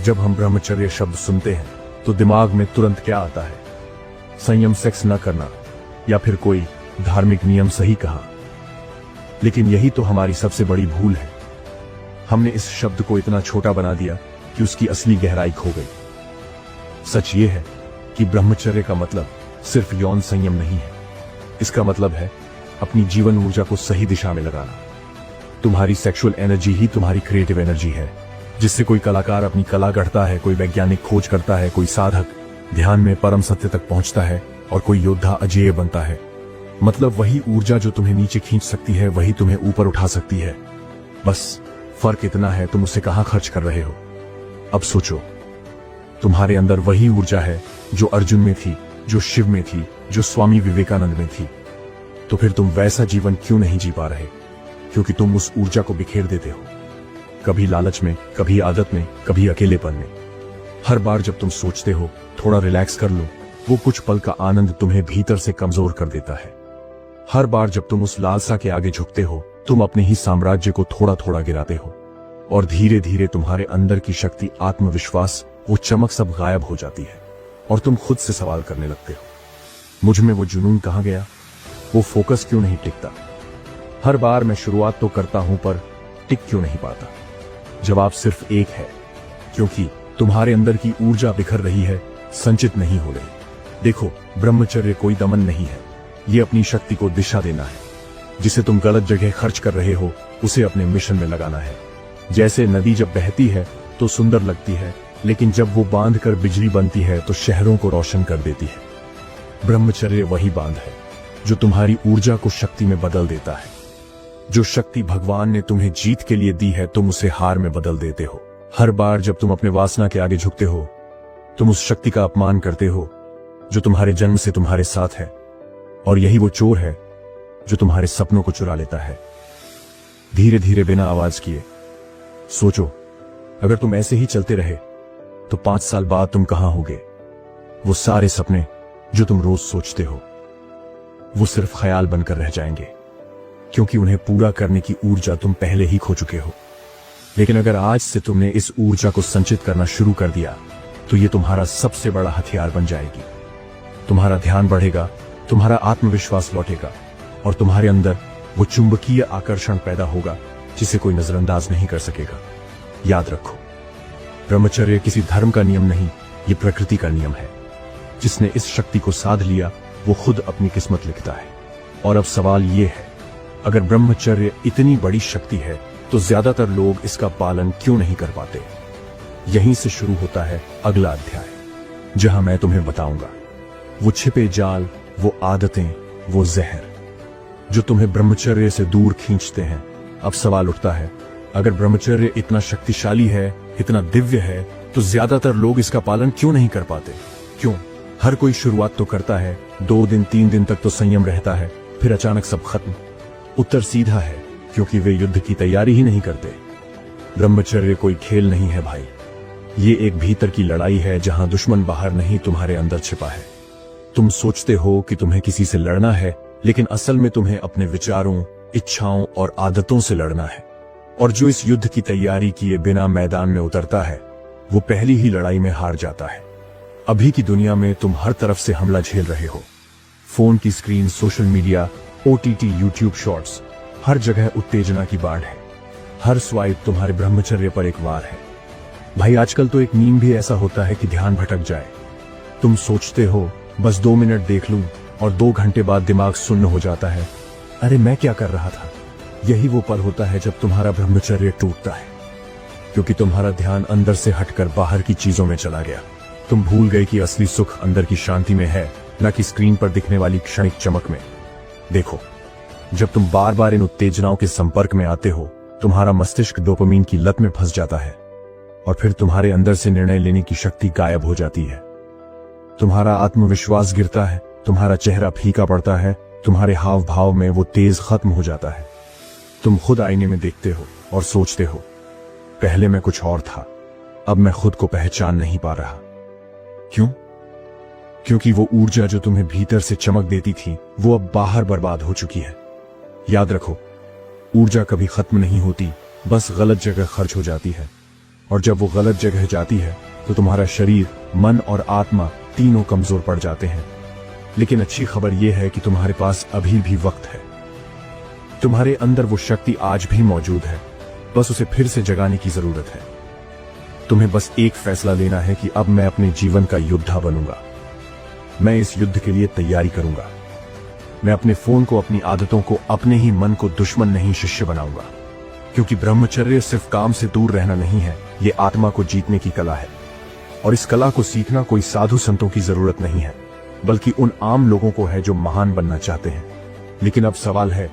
जब हम ब्रह्मचर्य शब्द सुनते हैं तो दिमाग में तुरंत क्या आता है? संयम, सेक्स न करना, या फिर कोई धार्मिक नियम? सही कहा, लेकिन यही तो हमारी सबसे बड़ी भूल है। हमने इस शब्द को इतना छोटा बना दिया कि उसकी असली गहराई खो गई। सच ये है कि ब्रह्मचर्य का मतलब सिर्फ यौन संयम नहीं है। इसका मतलब है अपनी जीवन ऊर्जा को सही दिशा में लगाना। तुम्हारी सेक्सुअल एनर्जी ही तुम्हारी क्रिएटिव एनर्जी है, जिससे कोई कलाकार अपनी कला गढ़ता है, कोई वैज्ञानिक खोज करता है, कोई साधक ध्यान में परम सत्य तक पहुंचता है और कोई योद्धा अजेय बनता है। मतलब वही ऊर्जा जो तुम्हें नीचे खींच सकती है वही तुम्हें ऊपर उठा सकती है। बस फर्क इतना है तुम उसे कहां खर्च कर रहे हो। अब सोचो, तुम्हारे अंदर वही ऊर्जा है जो अर्जुन में थी, जो शिव में थी, जो स्वामी विवेकानंद में थी। तो फिर तुम वैसा जीवन क्यों नहीं जी पा रहे? क्योंकि तुम उस ऊर्जा को बिखेर देते हो, कभी लालच में, कभी आदत में, कभी अकेलेपन में। हर बार जब तुम सोचते हो थोड़ा रिलैक्स कर लो, वो कुछ पल का आनंद तुम्हें भीतर से कमजोर कर देता है। हर बार जब तुम उस लालसा के आगे झुकते हो, तुम अपने ही साम्राज्य को थोड़ा थोड़ा गिराते हो, और धीरे धीरे तुम्हारे अंदर की शक्ति, आत्मविश्वास, वो चमक सब गायब हो जाती है, और तुम खुद से सवाल करने लगते हो, मुझ में वो जुनून कहां गया? वो फोकस क्यों नहीं टिकता? हर बार मैं शुरुआत तो करता हूं, पर टिक क्यों नहीं पाता? जवाब सिर्फ एक है, क्योंकि तुम्हारे अंदर की ऊर्जा बिखर रही है, संचित नहीं हो रही। देखो, ब्रह्मचर्य कोई दमन नहीं है, ये अपनी शक्ति को दिशा देना है। जिसे तुम गलत जगह खर्च कर रहे हो, उसे अपने मिशन में लगाना है। जैसे नदी जब बहती है तो सुंदर लगती है, लेकिन जब वो बांध कर बिजली बनती है तो शहरों को रोशन कर देती है। ब्रह्मचर्य वही बांध है जो तुम्हारी ऊर्जा को शक्ति में बदल देता है। जो शक्ति भगवान ने तुम्हें जीत के लिए दी है, तुम उसे हार में बदल देते हो। हर बार जब तुम अपने वासना के आगे झुकते हो, तुम उस शक्ति का अपमान करते हो जो तुम्हारे जन्म से तुम्हारे साथ है, और यही वो चोर है जो तुम्हारे सपनों को चुरा लेता है। धीरे धीरे, बिना आवाज किए सोचो, अगर तुम ऐसे ही चलते रहे तो 5 साल बाद तुम कहां होगे? वो सारे सपने जो तुम रोज सोचते हो, वो सिर्फ ख्याल बनकर रह जाएंगे, क्योंकि उन्हें पूरा करने की ऊर्जा तुम पहले ही खो चुके हो। लेकिन अगर आज से तुमने इस ऊर्जा को संचित करना शुरू कर दिया, तो ये तुम्हारा सबसे बड़ा हथियार बन जाएगी। तुम्हारा ध्यान बढ़ेगा, तुम्हारा आत्मविश्वास लौटेगा, और तुम्हारे अंदर वो चुंबकीय आकर्षण पैदा होगा जिसे कोई नजरअंदाज नहीं कर सकेगा। याद रखो, ब्रह्मचर्य किसी धर्म का नियम नहीं, ये प्रकृति का नियम है। जिसने इस शक्ति को साध लिया, वो खुद अपनी किस्मत लिखता है। और अब सवाल ये है, अगर ब्रह्मचर्य इतनी बड़ी शक्ति है, तो ज्यादातर लोग इसका पालन क्यों नहीं कर पाते? यहीं से शुरू होता है अगला अध्याय, जहां मैं तुम्हें बताऊंगा वो छिपे जाल, वो आदतें, वो जहर जो तुम्हें ब्रह्मचर्य से दूर खींचते हैं। अब सवाल उठता है, अगर ब्रह्मचर्य इतना शक्तिशाली है, इतना दिव्य है, तो ज्यादातर लोग इसका पालन क्यों नहीं कर पाते? क्यों? हर कोई शुरुआत तो करता है, 2 दिन 3 दिन तक तो संयम रहता है, फिर अचानक सब खत्म। उत्तर सीधा है, क्योंकि वे युद्ध की तैयारी ही नहीं करते। ब्रह्मचर्य कोई खेल नहीं है भाई, ये एक भीतर की लड़ाई है, जहां दुश्मन बाहर नहीं, तुम्हारे अंदर छिपा है। तुम सोचते हो कि तुम्हें किसी से लड़ना है, लेकिन असल में तुम्हें अपने विचारों, इच्छाओं और आदतों से लड़ना है। और जो इस युद्ध की तैयारी किए बिना मैदान में उतरता है, वो पहली ही लड़ाई में हार जाता है। अभी की दुनिया में तुम हर तरफ से हमला झेल रहे हो। फोन की screen, social media, OTT, YouTube shorts, हर जगह उत्तेजना की बाढ़ है। हर स्वाइप तुम्हारे ब्रह्मचर्य पर एक वार है। भाई, आजकल तो एक मीम भी ऐसा होता है कि ध्यान भटक जाए। तुम सोचते हो बस 2 मिनट देख लूं, और 2 घंटे बाद दिमाग सुन्न हो जाता है, अरे मैं क्या कर रहा था? यही वो पल होता है जब तुम्हारा ब्रह्मचर्य टूटता है, क्योंकि तुम्हारा ध्यान अंदर से हटकर बाहर की चीजों में चला गया। तुम भूल गए कि असली सुख अंदर की शांति में है, न कि स्क्रीन पर दिखने वाली क्षणिक चमक में। देखो, जब तुम बार बार इन उत्तेजनाओं के संपर्क में आते हो, तुम्हारा मस्तिष्क डोपामीन की लत में फंस जाता है, और फिर तुम्हारे अंदर से निर्णय लेने की शक्ति गायब हो जाती है। तुम्हारा आत्मविश्वास गिरता है, तुम्हारा चेहरा फीका पड़ता है, तुम्हारे हाव भाव में वो तेज खत्म हो जाता है। तुम खुद आईने में देखते हो और सोचते हो, पहले मैं कुछ और था, अब मैं खुद को पहचान नहीं पा रहा। क्यों? क्योंकि वो ऊर्जा जो तुम्हें भीतर से चमक देती थी, वो अब बाहर बर्बाद हो चुकी है। याद रखो, ऊर्जा कभी खत्म नहीं होती, बस गलत जगह खर्च हो जाती है। और जब वो गलत जगह जाती है, तो तुम्हारा शरीर, मन और आत्मा तीनों कमजोर पड़ जाते हैं। लेकिन अच्छी खबर यह है कि तुम्हारे पास अभी भी वक्त है। तुम्हारे अंदर वो शक्ति आज भी मौजूद है, बस उसे फिर से जगाने की जरूरत है। तुम्हें बस एक फैसला लेना है कि अब मैं अपने जीवन का योद्धा बनूंगा। मैं इस युद्ध के लिए तैयारी करूंगा। मैं अपने फोन को, अपनी आदतों को, अपने ही मन को दुश्मन नहीं, शिष्य बनाऊंगा। क्योंकि ब्रह्मचर्य सिर्फ काम से दूर रहना नहीं है, ये आत्मा को जीतने की कला है। और इस कला को सीखना कोई साधु संतों की जरूरत नहीं है, बल्कि उन आम लोगों को है जो महान बनना चाहते हैं। लेकिन अब सवाल है,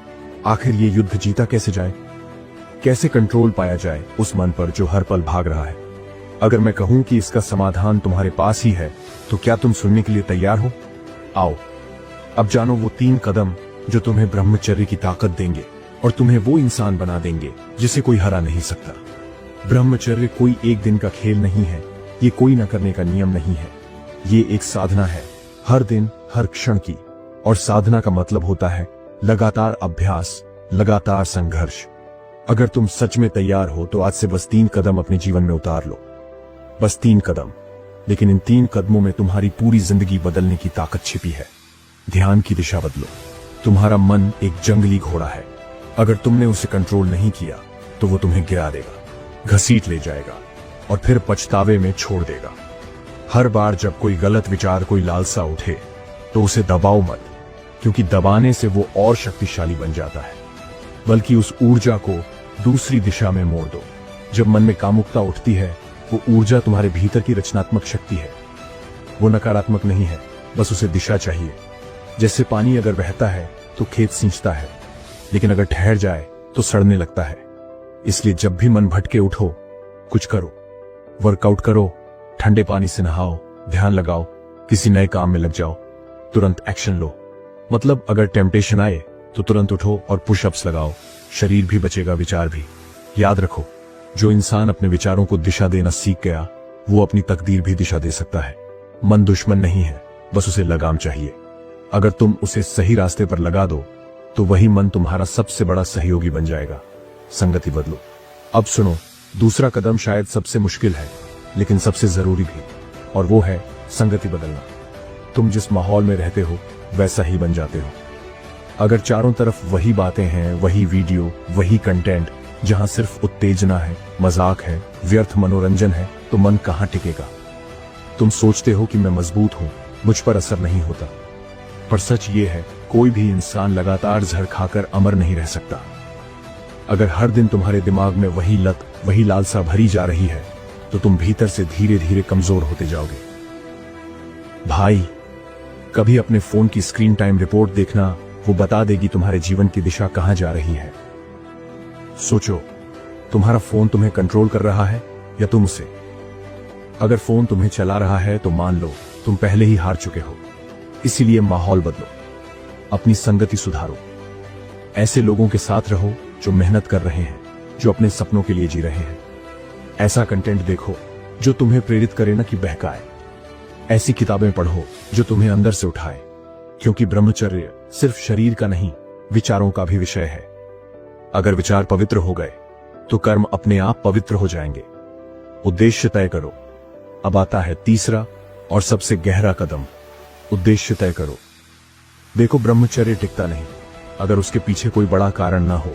आखिर ये युद्ध जीता कैसे जाए? कैसे कंट्रोल पाया जाए उस मन पर जो हर पल भाग रहा है? अगर मैं कहूं कि इसका समाधान तुम्हारे पास ही है, तो क्या तुम सुनने के लिए तैयार हो? आओ, अब जानो वो 3 कदम जो तुम्हें ब्रह्मचर्य की ताकत देंगे और तुम्हें वो इंसान बना देंगे जिसे कोई हरा नहीं सकता। ब्रह्मचर्य कोई एक दिन का खेल नहीं है, ये कोई न करने का नियम नहीं है, ये एक साधना है। हर दिन, हर क्षण की। और साधना का मतलब होता है लगातार अभ्यास, लगातार संघर्ष। अगर तुम सच में तैयार हो तो आज से बस 3 कदम अपने जीवन में उतार लो। बस 3 कदम, लेकिन इन 3 कदमों में तुम्हारी पूरी जिंदगी बदलने की ताकत छिपी है। ध्यान की दिशा बदलो। तुम्हारा मन एक जंगली घोड़ा है। अगर तुमने उसे कंट्रोल नहीं किया तो वो तुम्हें गिरा देगा, घसीट ले जाएगा और फिर पछतावे में छोड़ देगा। हर बार जब कोई गलत विचार, कोई लालसा उठे तो उसे दबाओ मत, क्योंकि दबाने से वो और शक्तिशाली बन जाता है। बल्कि उस ऊर्जा को दूसरी दिशा में मोड़ दो। जब मन में कामुकता उठती है, वो ऊर्जा तुम्हारे भीतर की रचनात्मक शक्ति है। वो नकारात्मक नहीं है, बस उसे दिशा चाहिए। जैसे पानी अगर बहता है तो खेत सींचता है, लेकिन अगर ठहर जाए तो सड़ने लगता है। इसलिए जब भी मन भटके उठो, कुछ करो, वर्कआउट करो, ठंडे पानी से नहाओ, ध्यान लगाओ, किसी नए काम में लग जाओ, तुरंत एक्शन लो। मतलब अगर टेम्पटेशन आए तो तुरंत उठो और पुशअप्स लगाओ। शरीर भी बचेगा, विचार भी। याद रखो, जो इंसान अपने विचारों को दिशा देना सीख गया, वो अपनी तकदीर भी दिशा दे सकता है। मन दुश्मन नहीं है, बस उसे लगाम चाहिए। अगर तुम उसे सही रास्ते पर लगा दो तो वही मन तुम्हारा सबसे बड़ा सहयोगी बन जाएगा। संगति बदलो। अब सुनो, दूसरा कदम शायद सबसे मुश्किल है, लेकिन सबसे जरूरी भी, और वो है संगति बदलना। तुम जिस माहौल में रहते हो वैसा ही बन जाते हो। अगर चारों तरफ वही बातें हैं, वही वीडियो, वही कंटेंट, जहां सिर्फ उत्तेजना है, मजाक है, व्यर्थ मनोरंजन है, तो मन कहां टिकेगा। तुम सोचते हो कि मैं मजबूत हूं, मुझ पर असर नहीं होता, पर सच ये है, कोई भी इंसान लगातार जहर खाकर अमर नहीं रह सकता। अगर हर दिन तुम्हारे दिमाग में वही लत, वही लालसा भरी जा रही है, तो तुम भीतर से धीरे धीरे कमजोर होते जाओगे। भाई, कभी अपने फोन की स्क्रीन टाइम रिपोर्ट देखना, वो बता देगी तुम्हारे जीवन की दिशा कहां जा रही है। सोचो, तुम्हारा फोन तुम्हें कंट्रोल कर रहा है या तुम उसे? अगर फोन तुम्हें चला रहा है तो मान लो तुम पहले ही हार चुके हो। इसीलिए माहौल बदलो, अपनी संगति सुधारो। ऐसे लोगों के साथ रहो जो मेहनत कर रहे हैं, जो अपने सपनों के लिए जी रहे हैं। ऐसा कंटेंट देखो जो तुम्हें प्रेरित करे न कि बहकाए। ऐसी किताबें पढ़ो जो तुम्हें अंदर से उठाए, क्योंकि ब्रह्मचर्य सिर्फ शरीर का नहीं, विचारों का भी विषय है। अगर विचार पवित्र हो गए तो कर्म अपने आप पवित्र हो जाएंगे। उद्देश्य तय करो। अब आता है तीसरा और सबसे गहरा कदम, उद्देश्य तय करो। देखो, ब्रह्मचर्य टिकता नहीं अगर उसके पीछे कोई बड़ा कारण ना हो।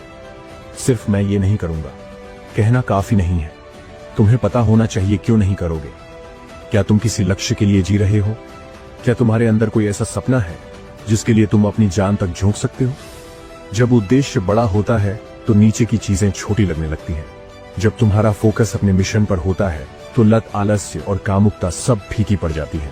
सिर्फ मैं ये नहीं करूंगा कहना काफी नहीं है, तुम्हें पता होना चाहिए क्यों नहीं करोगे। क्या तुम किसी लक्ष्य के लिए जी रहे हो? क्या तुम्हारे अंदर कोई ऐसा सपना है जिसके लिए तुम अपनी जान तक झोंक सकते हो? जब उद्देश्य बड़ा होता है तो नीचे की चीजें छोटी लगने लगती हैं। जब तुम्हारा फोकस अपने मिशन पर होता है तो लत, आलस्य और कामुकता सब फीकी पड़ जाती है।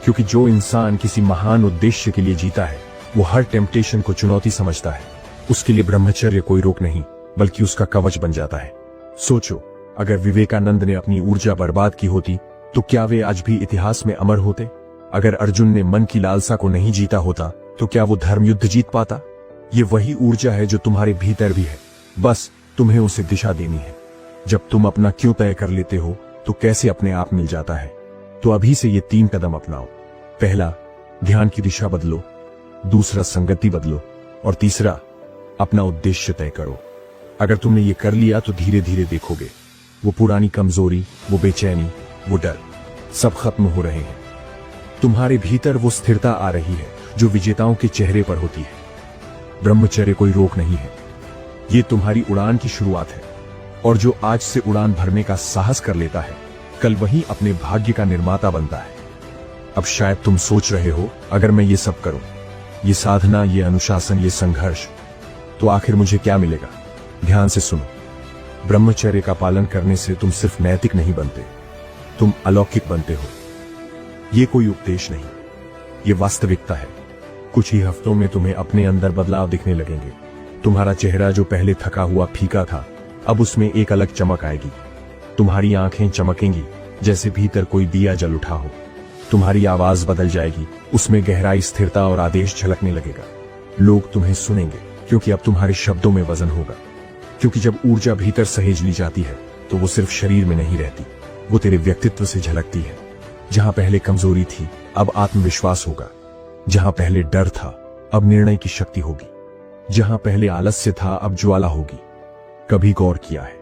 क्योंकि जो इंसान किसी महान उद्देश्य के लिए जीता है, वो हर टेम्पटेशन को चुनौती समझता है। उसके लिए ब्रह्मचर्य कोई रोक नहीं, बल्कि उसका कवच बन जाता है। सोचो, अगर विवेकानंद ने अपनी ऊर्जा बर्बाद की होती तो क्या वे आज भी इतिहास में अमर होते? अगर अर्जुन ने मन की लालसा को नहीं जीता होता तो क्या वो धर्मयुद्ध जीत पाता? ये वही ऊर्जा है जो तुम्हारे भीतर भी है, बस तुम्हें उसे दिशा देनी है। जब तुम अपना क्यों तय कर लेते हो तो कैसे अपने आप मिल जाता है। तो अभी से ये 3 कदम अपनाओ। पहला, ध्यान की दिशा बदलो। दूसरा, संगति बदलो। और तीसरा, अपना उद्देश्य तय करो। अगर तुमने ये कर लिया तो धीरे धीरे देखोगे वो पुरानी कमजोरी, वो बेचैनी, वो डर सब खत्म हो रहे हैं। तुम्हारे भीतर वो स्थिरता आ रही है जो विजेताओं के चेहरे पर होती है। ब्रह्मचर्य कोई रोक नहीं है, ये तुम्हारी उड़ान की शुरुआत है। और जो आज से उड़ान भरने का साहस कर लेता है, कल वही अपने भाग्य का निर्माता बनता है। अब शायद तुम सोच रहे हो, अगर मैं ये सब करूं, ये साधना, ये अनुशासन, ये संघर्ष, तो आखिर मुझे क्या मिलेगा? ध्यान से सुनो, ब्रह्मचर्य का पालन करने से तुम सिर्फ नैतिक नहीं बनते, तुम अलौकिक बनते हो। ये कोई उपदेश नहीं, ये वास्तविकता है। कुछ ही हफ्तों में तुम्हें अपने अंदर बदलाव दिखने लगेंगे। तुम्हारा चेहरा जो पहले थका हुआ, फीका था, अब उसमें एक अलग चमक आएगी। तुम्हारी आंखें चमकेंगी जैसे भीतर कोई दिया जल उठा हो। तुम्हारी आवाज बदल जाएगी, उसमें गहराई, स्थिरता और आदेश झलकने लगेगा। लोग तुम्हें सुनेंगे क्योंकि अब तुम्हारे शब्दों में वजन होगा। क्योंकि जब ऊर्जा भीतर सहेज ली जाती है तो वो सिर्फ शरीर में नहीं रहती, वो तेरे व्यक्तित्व से झलकती है। जहां पहले कमजोरी थी, अब आत्मविश्वास होगा। जहां पहले डर था अब निर्णय की शक्ति होगी। जहां पहले आलस्य था अब ज्वाला होगी। कभी गौर किया है,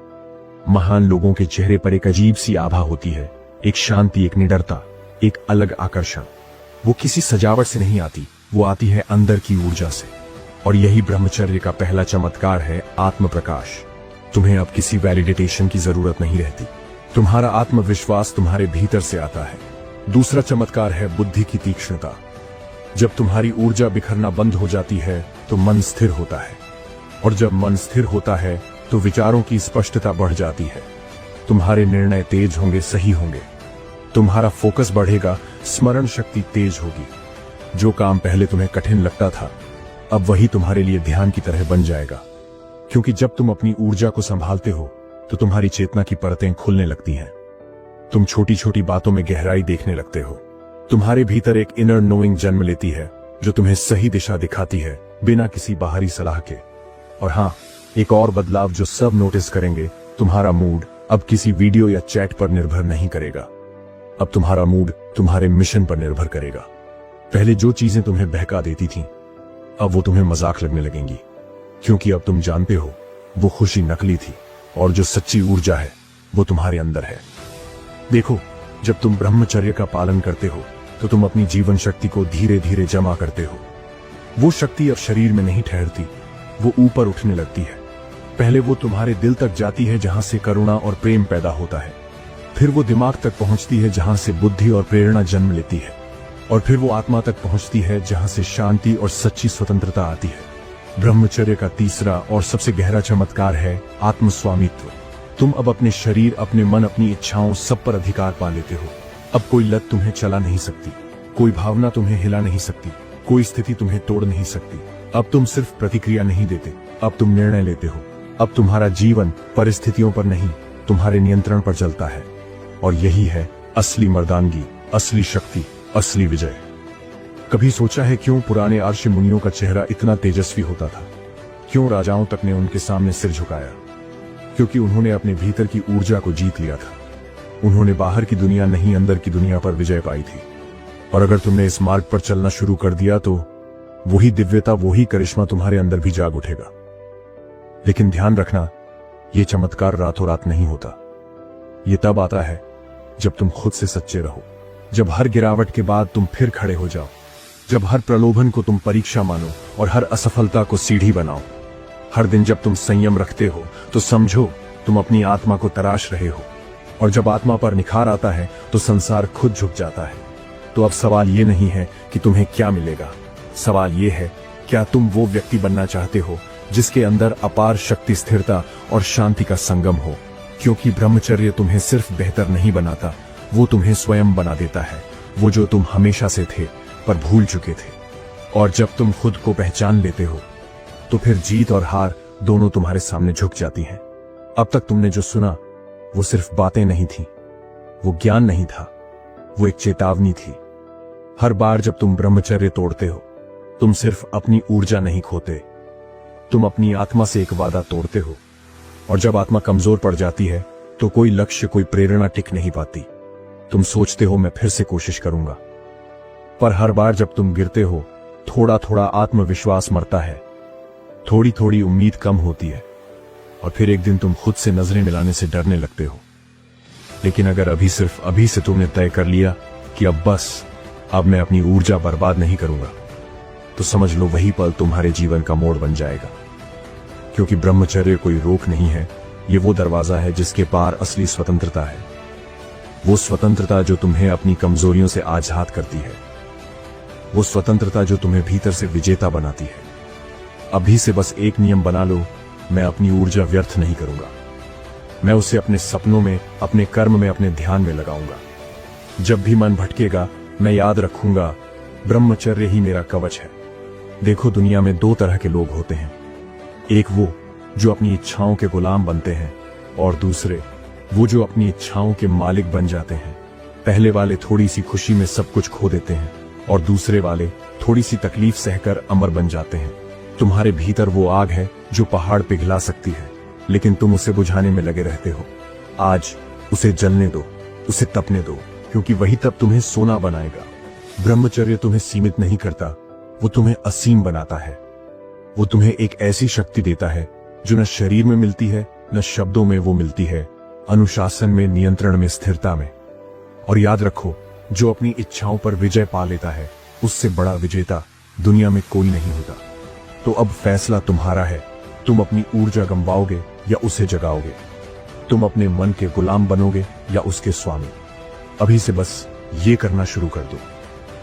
महान लोगों के चेहरे पर एक अजीब सी आभा होती है, एक शांति, एक निडरता, एक अलग आकर्षण। वो किसी सजावट से नहीं आती, वो आती है अंदर की ऊर्जा से। और यही ब्रह्मचर्य का पहला चमत्कार है, आत्म प्रकाश। तुम्हें अब किसी वैलिडेशन की जरूरत नहीं रहती। तुम्हारा आत्मविश्वास तुम्हारे भीतर से आता है। दूसरा चमत्कार है बुद्धि की तीक्ष्णता। जब तुम्हारी ऊर्जा बिखरना बंद हो जाती है तो मन स्थिर होता है, और जब मन स्थिर होता है तो विचारों की स्पष्टता बढ़ जाती है। तुम्हारे निर्णय तेज होंगे, सही होंगे। तुम्हारा फोकस बढ़ेगा, स्मरण शक्ति तेज होगी। जो काम पहले तुम्हें कठिन लगता था अब वही तुम्हारे लिए ध्यान की तरह बन जाएगा। क्योंकि जब तुम अपनी ऊर्जा को संभालते हो तो तुम्हारी चेतना की परतें खुलने लगती हैं। तुम छोटी छोटी बातों में गहराई देखने लगते हो। तुम्हारे भीतर एक इनर नोइंग जन्म लेती है जो तुम्हें सही दिशा दिखाती है, बिना किसी बाहरी सलाह के। और हाँ, एक और बदलाव जो सब नोटिस करेंगे, तुम्हारा मूड अब किसी वीडियो या चैट पर निर्भर नहीं करेगा। अब तुम्हारा मूड तुम्हारे मिशन पर निर्भर करेगा। पहले जो चीजें तुम्हें बहका देती थीं, अब वो तुम्हें मजाक लगने लगेंगी, क्योंकि अब तुम जानते हो वो खुशी नकली थी और जो सच्ची ऊर्जा है वो तुम्हारे अंदर है। देखो, जब तुम ब्रह्मचर्य का पालन करते हो तो तुम अपनी जीवन शक्ति को धीरे धीरे जमा करते हो। वो शक्ति अब शरीर में नहीं ठहरती, वो ऊपर उठने लगती है। पहले वो तुम्हारे दिल तक जाती है जहां से करुणा और प्रेम पैदा होता है। फिर वो दिमाग तक पहुंचती है जहां से बुद्धि और प्रेरणा जन्म लेती है। और फिर वो आत्मा तक पहुंचती है जहां से शांति और सच्ची स्वतंत्रता आती है। ब्रह्मचर्य का तीसरा और सबसे गहरा चमत्कार है आत्मस्वामित्व। तुम अब अपने शरीर, अपने मन, अपनी इच्छाओं सब पर अधिकार पा लेते हो। अब कोई लत तुम्हें चला नहीं सकती, कोई भावना तुम्हें हिला नहीं सकती, कोई स्थिति तुम्हें तोड़ नहीं सकती। अब तुम सिर्फ प्रतिक्रिया नहीं देते, अब तुम निर्णय लेते हो। अब तुम्हारा जीवन परिस्थितियों पर नहीं, तुम्हारे नियंत्रण पर चलता है। और यही है असली मर्दानगी, असली शक्ति, असली विजय। कभी सोचा है क्यों पुराने ऋषि मुनियों का चेहरा इतना तेजस्वी होता था? क्यों राजाओं तक ने उनके सामने सिर झुकाया? क्योंकि उन्होंने अपने भीतर की ऊर्जा को जीत लिया था। उन्होंने बाहर की दुनिया नहीं, अंदर की दुनिया पर विजय पाई थी। और अगर तुमने इस मार्ग पर चलना शुरू कर दिया तो वही दिव्यता, वही करिश्मा तुम्हारे अंदर भी जाग उठेगा। लेकिन ध्यान रखना, यह चमत्कार रातों रात नहीं होता। यह तब आता है जब तुम खुद से सच्चे रहो, जब हर गिरावट के बाद तुम फिर खड़े हो जाओ, जब हर प्रलोभन को तुम परीक्षा मानो और हर असफलता को सीढ़ी बनाओ। हर दिन जब तुम संयम रखते हो तो समझो तुम अपनी आत्मा को तराश रहे हो। और जब आत्मा पर निखार आता है तो संसार खुद झुक जाता है। तो अब सवाल ये नहीं है कि तुम्हें क्या मिलेगा, सवाल ये है, क्या तुम वो व्यक्ति बनना चाहते हो जिसके अंदर अपार शक्ति, स्थिरता और शांति का संगम हो? क्योंकि ब्रह्मचर्य तुम्हें सिर्फ बेहतर नहीं बनाता, वो तुम्हें स्वयं बना देता है, वो जो तुम हमेशा से थे पर भूल चुके थे। और जब तुम खुद को पहचान लेते हो तो फिर जीत और हार दोनों तुम्हारे सामने झुक जाती हैं। अब तक तुमने जो सुना वो सिर्फ बातें नहीं थी, वो ज्ञान नहीं था, वो एक चेतावनी थी। हर बार जब तुम ब्रह्मचर्य तोड़ते हो तुम सिर्फ अपनी ऊर्जा नहीं खोते, तुम अपनी आत्मा से एक वादा तोड़ते हो। और जब आत्मा कमजोर पड़ जाती है तो कोई लक्ष्य, कोई प्रेरणा टिक नहीं पाती। तुम सोचते हो मैं फिर से कोशिश करूंगा, पर हर बार जब तुम गिरते हो थोड़ा थोड़ा आत्मविश्वास मरता है, थोड़ी थोड़ी उम्मीद कम होती है, और फिर एक दिन तुम खुद से नजरें मिलाने से डरने लगते हो। लेकिन अगर अभी, सिर्फ अभी से तुमने तय कर लिया कि अब मैं अपनी ऊर्जा बर्बाद नहीं करूंगा, तो समझ लो वही पल तुम्हारे जीवन का मोड़ बन जाएगा। क्योंकि ब्रह्मचर्य कोई रोक नहीं है, ये वो दरवाजा है जिसके पार असली स्वतंत्रता है। वो स्वतंत्रता जो तुम्हें अपनी कमजोरियों से आजाद करती है, वो स्वतंत्रता जो तुम्हें भीतर से विजेता बनाती है। अभी से बस एक नियम बना लो, मैं अपनी ऊर्जा व्यर्थ नहीं करूंगा। मैं उसे अपने सपनों में, अपने कर्म में, अपने ध्यान में लगाऊंगा। जब भी मन भटकेगा मैं याद रखूंगा, ब्रह्मचर्य ही मेरा कवच है। देखो, दुनिया में दो तरह के लोग होते हैं, एक वो जो अपनी इच्छाओं के गुलाम बनते हैं, और दूसरे वो जो अपनी इच्छाओं के मालिक बन जाते हैं। पहले वाले थोड़ी सी खुशी में सब कुछ खो देते हैं, और दूसरे वाले थोड़ी सी तकलीफ सहकर अमर बन जाते हैं। तुम्हारे भीतर वो आग है जो पहाड़ पिघला सकती है, लेकिन तुम उसे बुझाने में लगे रहते हो। आज उसे जलने दो, उसे तपने दो, क्योंकि वही तब तुम्हें सोना बनाएगा। ब्रह्मचर्य तुम्हें सीमित नहीं करता, वो तुम्हें असीम बनाता है। वो तुम्हें एक ऐसी शक्ति देता है जो न शरीर में मिलती है, न शब्दों में वो मिलती है, अनुशासन में, नियंत्रण में, स्थिरता में। और याद रखो, जो अपनी इच्छाओं पर विजय पा लेता है, उससे बड़ा विजेता दुनिया में कोई नहीं होता। तो अब फैसला तुम्हारा है, तुम अपनी ऊर्जा गंवाओगे या उसे जगाओगे? तुम अपने मन के गुलाम बनोगे या उसके स्वामी? अभी से बस ये करना शुरू कर दो।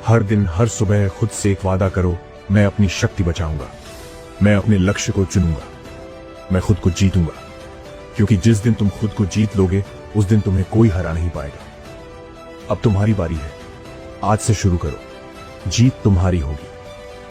हर दिन, हर सुबह खुद से एक वादा करो, मैं अपनी शक्ति बचाऊंगा, मैं अपने लक्ष्य को चुनूंगा, मैं खुद को जीतूंगा। क्योंकि जिस दिन तुम खुद को जीत लोगे, उस दिन तुम्हें कोई हरा नहीं पाएगा। अब तुम्हारी बारी है, आज से शुरू करो, जीत तुम्हारी होगी।